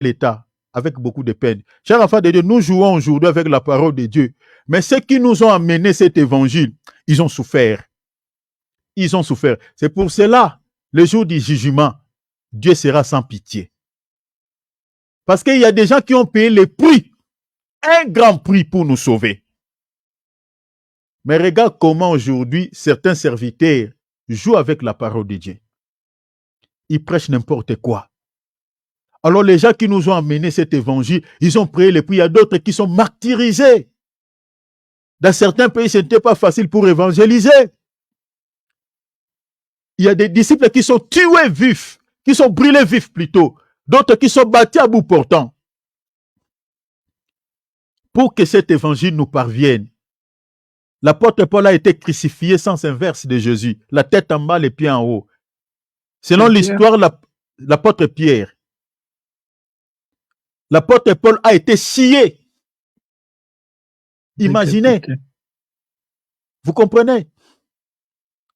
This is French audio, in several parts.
l'État avec beaucoup de peine. Chers enfants de Dieu, nous jouons aujourd'hui avec la parole de Dieu. Mais ceux qui nous ont amené cet évangile, ils ont souffert. Ils ont souffert. C'est pour cela, le jour du jugement, Dieu sera sans pitié. Parce qu'il y a des gens qui ont payé le prix, un grand prix pour nous sauver. Mais regarde comment aujourd'hui certains serviteurs jouent avec la parole de Dieu. Ils prêchent n'importe quoi. Alors les gens qui nous ont amené cet évangile, ils ont payé le prix. Il y a d'autres qui sont martyrisés. Dans certains pays, ce n'était pas facile pour évangéliser. Il y a des disciples qui sont tués vifs, qui sont brûlés vifs plutôt. D'autres qui sont battus à bout portant. Pour que cet évangile nous parvienne, l'apôtre Paul a été crucifié sans inverse de Jésus, la tête en bas, les pieds en haut. Selon l'histoire, l'apôtre Pierre, l'apôtre Paul a été scié. Imaginez. Vous comprenez?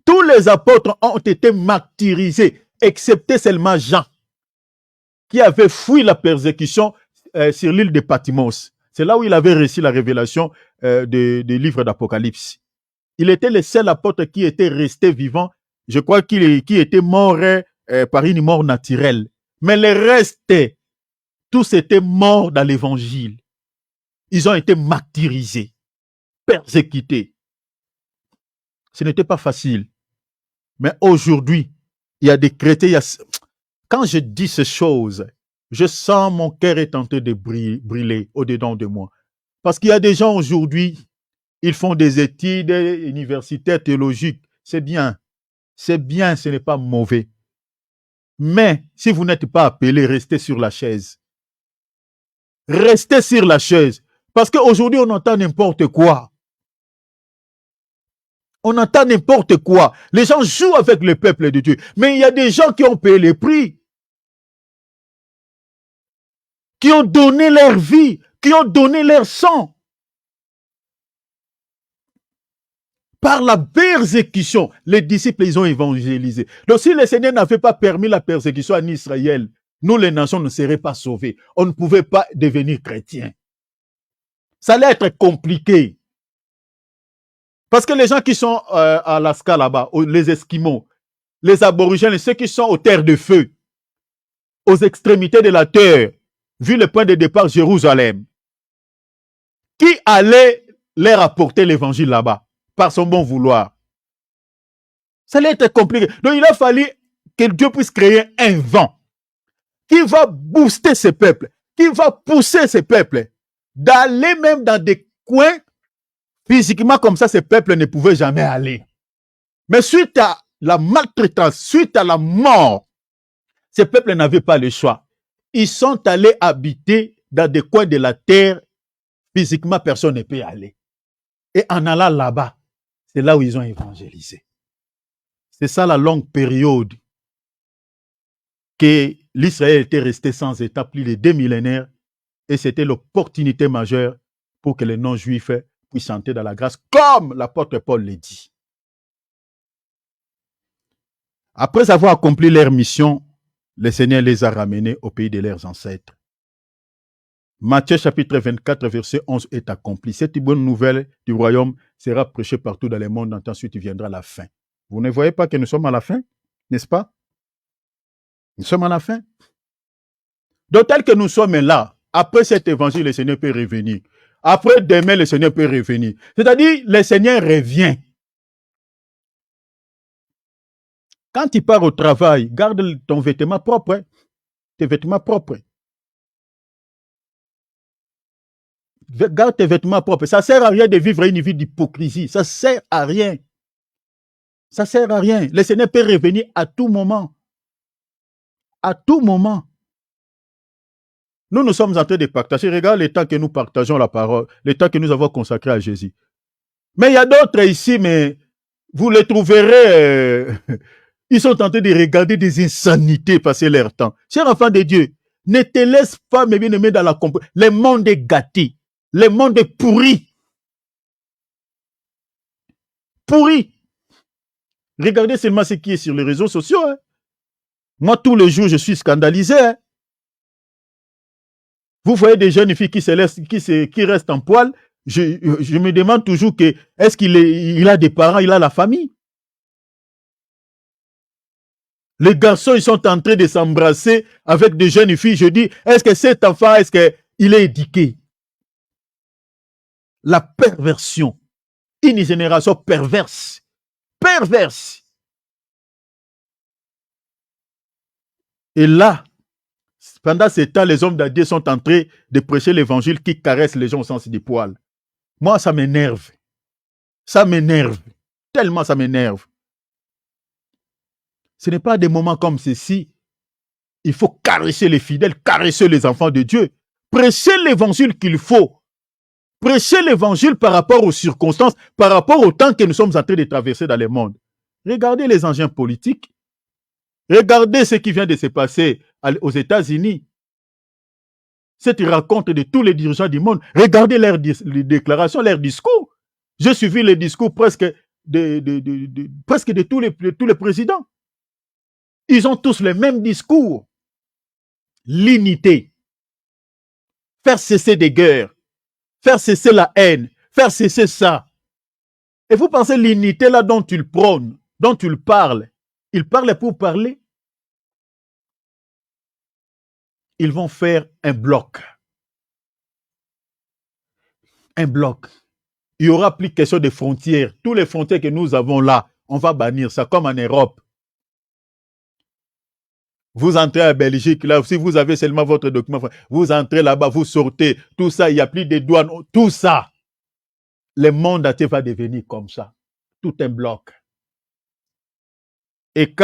Tous les apôtres ont été martyrisés, excepté seulement Jean, qui avait fui la persécution sur l'île de Patmos. C'est là où il avait reçu la révélation des livres d'Apocalypse. Il était le seul apôtre qui était resté vivant. Je crois qu'il était mort par une mort naturelle. Mais le reste, tous étaient morts dans l'évangile. Ils ont été martyrisés, persécutés. Ce n'était pas facile. Mais aujourd'hui, il y a des chrétiens. Quand je dis ces choses, je sens mon cœur est tenté de brûler au-dedans de moi. Parce qu'il y a des gens aujourd'hui, ils font des études universitaires théologiques. C'est bien, ce n'est pas mauvais. Mais si vous n'êtes pas appelé, restez sur la chaise. Restez sur la chaise. Parce qu'aujourd'hui, on entend n'importe quoi. On entend n'importe quoi. Les gens jouent avec le peuple de Dieu. Mais il y a des gens qui ont payé les prix. Qui ont donné leur vie. Qui ont donné leur sang. Par la persécution, les disciples, ils ont évangélisé. Donc si le Seigneur n'avait pas permis la persécution en Israël, nous, les nations, ne seraient pas sauvées. On ne pouvait pas devenir chrétiens. Ça allait être compliqué. Parce que les gens qui sont à Alaska là-bas, les Esquimaux, les aborigènes, ceux qui sont aux terres de feu, aux extrémités de la terre, vu le point de départ Jérusalem, qui allait leur apporter l'évangile là-bas, par son bon vouloir? Ça allait être compliqué. Donc il a fallu que Dieu puisse créer un vent qui va booster ces peuples, qui va pousser ces peuples d'aller même dans des coins physiquement comme ça, ces peuples ne pouvaient jamais aller. Mais suite à la maltraitance, suite à la mort, ces peuples n'avaient pas le choix. Ils sont allés habiter dans des coins de la terre, physiquement personne ne peut y aller. Et en allant là-bas, c'est là où ils ont évangélisé. C'est ça la longue période que l'Israël était resté sans État plus de 2 millénaires, et c'était l'opportunité majeure pour que les non-juifs puissent entrer dans la grâce, comme l'apôtre Paul l'a dit. Après avoir accompli leur mission, le Seigneur les a ramenés au pays de leurs ancêtres. Matthieu chapitre 24, verset 11 est accompli. Cette bonne nouvelle du royaume sera prêchée partout dans le monde, ensuite viendra la fin. Vous ne voyez pas que nous sommes à la fin, n'est-ce pas? Nous sommes à la fin. Donc tel que nous sommes là, après cet évangile, le Seigneur peut revenir. Après demain, le Seigneur peut revenir. C'est-à-dire, le Seigneur revient. Quand tu pars au travail, garde ton vêtement propre. Tes vêtements propres. Garde tes vêtements propres. Ça ne sert à rien de vivre une vie d'hypocrisie. Ça ne sert à rien. Ça ne sert à rien. Le Seigneur peut revenir à tout moment. À tout moment. Nous sommes en train de partager. Regarde le temps que nous partageons la parole, le temps que nous avons consacré à Jésus. Mais il y a d'autres ici, mais vous les trouverez, ils sont en train de regarder des insanités passer leur temps. Chers enfants de Dieu, ne te laisse pas, mes bien-aimés, dans la compagnie. Le monde est gâté. Le monde est pourri. Pourri. Regardez seulement ce qui est sur les réseaux sociaux. Hein. Moi, tous les jours, je suis scandalisé. Hein. Vous voyez des jeunes filles qui restent en poil. Je me demande toujours que est-ce il a des parents, il a la famille. Les garçons, ils sont en train de s'embrasser avec des jeunes filles. Je dis, est-ce que cet enfant, est-ce qu'il est éduqué? La perversion. Une génération perverse. Perverse. Et là, pendant ce temps, les hommes d'Adieu sont en train de prêcher l'évangile qui caresse les gens au sens du poil. Moi, ça m'énerve. Ça m'énerve. Tellement ça m'énerve. Ce n'est pas des moments comme ceci. Il faut caresser les fidèles, caresser les enfants de Dieu. Prêcher l'évangile qu'il faut. Prêcher l'évangile par rapport aux circonstances, par rapport au temps que nous sommes en train de traverser dans le monde. Regardez les engins politiques. Regardez ce qui vient de se passer aux États-Unis. Cette rencontre de tous les dirigeants du monde. Regardez leurs déclarations, leurs discours. J'ai suivi les discours presque de tous les présidents. Ils ont tous les mêmes discours. L'unité. Faire cesser des guerres. Faire cesser la haine. Faire cesser ça. Et vous pensez l'unité là dont tu le prônes, dont tu le parles, ils parlent pour parler. Ils vont faire un bloc. Un bloc. Il n'y aura plus question de frontières. Toutes les frontières que nous avons là, on va bannir ça, comme en Europe. Vous entrez à Belgique, là, si vous avez seulement votre document, vous entrez là-bas, vous sortez, tout ça, il n'y a plus de douane, tout ça. Le monde entier va devenir comme ça. Tout un bloc. Et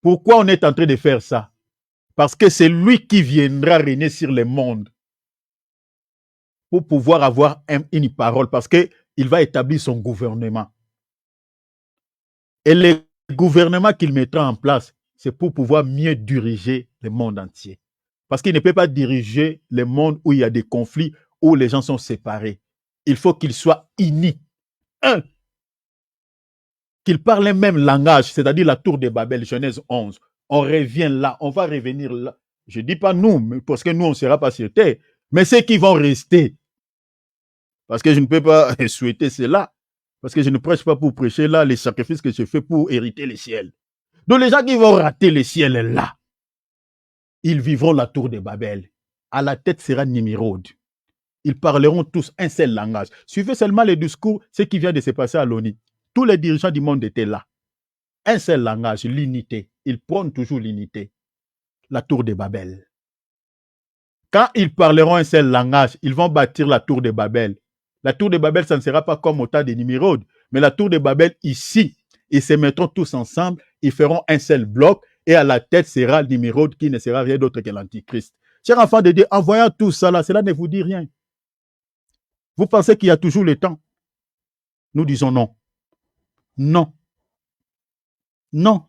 pourquoi on est en train de faire ça? Parce que c'est lui qui viendra régner sur le monde pour pouvoir avoir une parole, parce qu'il va établir son gouvernement. Et le gouvernement qu'il mettra en place, c'est pour pouvoir mieux diriger le monde entier. Parce qu'il ne peut pas diriger le monde où il y a des conflits, où les gens sont séparés. Il faut qu'il soit uni. Un. Qu'il parle le même langage, c'est-à-dire la tour de Babel, Genèse 11. On revient là, on va revenir là. Je ne dis pas nous, parce que nous, on ne sera pas sur terre. Mais ceux qui vont rester. Parce que je ne peux pas souhaiter cela. Parce que je ne prêche pas pour prêcher là les sacrifices que je fais pour hériter les ciels. Donc les gens qui vont rater les ciels là, ils vivront la tour de Babel. À la tête sera Nimrod. Ils parleront tous un seul langage. Suivez seulement les discours, ce qui vient de se passer à l'ONU. Tous les dirigeants du monde étaient là. Un seul langage, l'unité. Ils prônent toujours l'unité. La tour de Babel. Quand ils parleront un seul langage, ils vont bâtir la tour de Babel. La tour de Babel, ça ne sera pas comme au temps de Nimrod, mais la tour de Babel ici, ils se mettront tous ensemble, ils feront un seul bloc, et à la tête sera Nimrod qui ne sera rien d'autre que l'Antichrist. Chers enfants de Dieu, en voyant tout ça là, cela ne vous dit rien. Vous pensez qu'il y a toujours le temps? Nous disons non. Non. Non.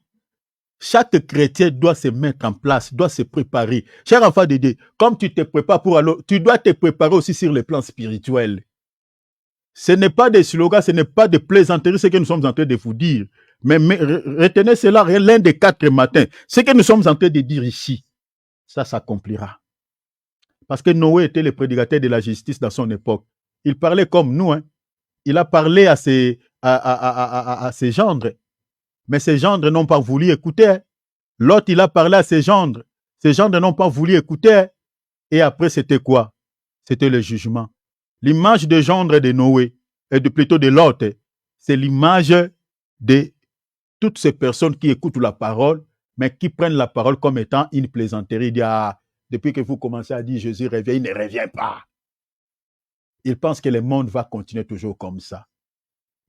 Chaque chrétien doit se mettre en place, doit se préparer. Cher enfant de Dieu, comme tu te prépares pour aller, tu dois te préparer aussi sur le plan spirituel. Ce n'est pas des slogans, ce n'est pas des plaisanteries, ce que nous sommes en train de vous dire. Mais retenez cela l'un des 4 matins. Ce que nous sommes en train de dire ici, ça s'accomplira. Parce que Noé était le prédicateur de la justice dans son époque. Il parlait comme nous. Hein. Il a parlé à ses gendres. Mais ces gendres n'ont pas voulu écouter. Hein. L'autre, il a parlé à ses gendres. Ces gendres n'ont pas voulu écouter. Hein. Et après, c'était quoi? C'était le jugement. L'image de gendre de Noé, et plutôt de Lot, c'est l'image de toutes ces personnes qui écoutent la parole, mais qui prennent la parole comme étant une plaisanterie. Il dit, depuis que vous commencez à dire Jésus revient, il ne revient pas. Ils pensent que le monde va continuer toujours comme ça.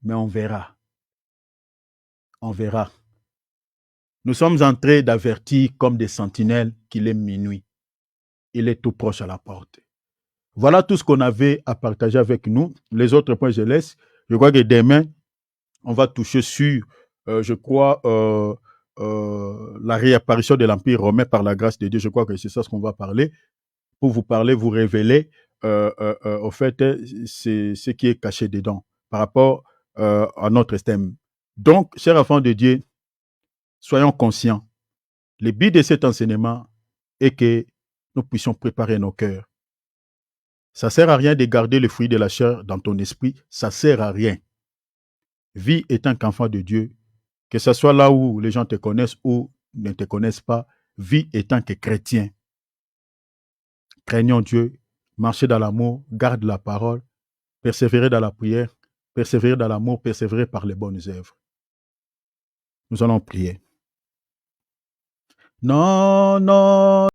Mais on verra. On verra. Nous sommes en train d'avertir comme des sentinelles qu'il est minuit. Il est tout proche à la porte. Voilà tout ce qu'on avait à partager avec nous. Les autres points, je laisse. Je crois que demain, on va toucher sur, la réapparition de l'Empire romain par la grâce de Dieu. Je crois que c'est ça ce qu'on va parler. Pour vous parler, vous révéler, au fait, c'est ce qui est caché dedans par rapport à notre thème. Donc, chers enfants de Dieu, soyons conscients. Le but de cet enseignement est que nous puissions préparer nos cœurs Ça sert à rien de garder le fruit de la chair dans ton esprit. Ça sert à rien. Vis étant qu'enfant de Dieu, que ce soit là où les gens te connaissent ou ne te connaissent pas, vis étant que chrétien. Craignons Dieu, marchez dans l'amour, garde la parole, persévérer dans la prière, persévérer dans l'amour, persévérer par les bonnes œuvres. Nous allons prier. Non, non.